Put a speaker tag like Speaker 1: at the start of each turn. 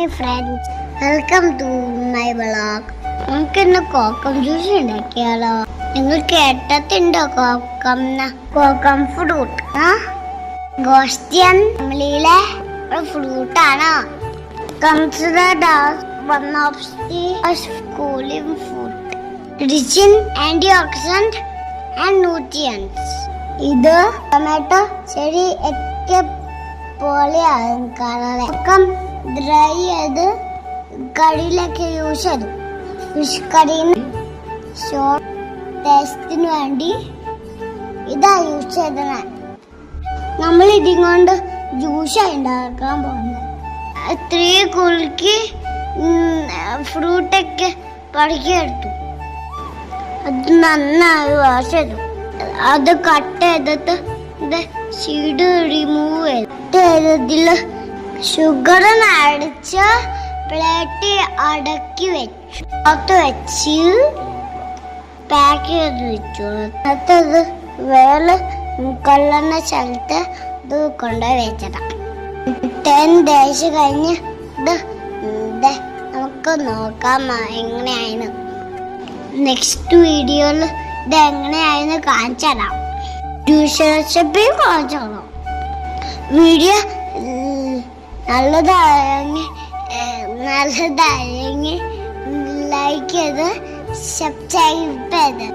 Speaker 1: my friends, welcome to my vlog. നമുക്ക് ഇന്ന് kokum juice ഉണ്ടാക്കിയാലോ? നിങ്ങൾ കേട്ടിട്ടുണ്ടോ കോക്കം ഫ്രൂട്ട്? ഗോസ്റ്റിയൻ ഫാമിലിയിലെ ഒരു ഫ്രൂട്ടാണ്. Considered as one of the cooling food, rich in antioxidants and nutrients. ഇത് ടൊമാറ്റോ ചെടി ഒക്കെ പോലെയാണ് കാണാൻ. ഡ്രൈ ചെയ്ത് കറിയിലൊക്കെ യൂസ് ചെയ്തു. ഫിഷ് കറിന് ഷോർട്ട് ടേസ്റ്റിന് വേണ്ടി ഇതാ യൂസ് ചെയ്തത്. നമ്മൾ ഇതും കൊണ്ട് ജ്യൂസ് ഉണ്ടാക്കാൻ പോകുന്നത്. ഇത്രയും കുലുക്കി ഫ്രൂട്ടൊക്കെ പറക്കിയെടുത്തു. അത് നന്നായി വാഷ് ചെയ്തു. അത് കട്ട് ചെയ്തിട്ട് സീഡ് റിമൂവ് ചെയ്തതില് ഷുഗർ അടിച്ച് പ്ലേറ്റ് അടക്കി വെച്ചു. അത് വെച്ച് പാക്ക് ചെയ്ത് വെച്ചു. അത് വേറെ കൊള്ളുന്ന സ്ഥലത്ത് ഇത് കൊണ്ടുപോയി വെച്ചതാ. 10 days കഴിഞ്ഞ് നമുക്ക് നോക്കാം എങ്ങനെയായിരുന്നു. നെക്സ്റ്റ് വീഡിയോയിൽ ഇത് എങ്ങനെയായിരുന്നു കാണിച്ചു തരാം. ജ്യൂസ് റെസിപ്പി കാണിച്ചു തരാം. വീഡിയോ നല്ലതായെങ്കിൽ ലൈക്ക് ചെയ്ത് സബ്സ്ക്രൈബ് ചെയ്ത്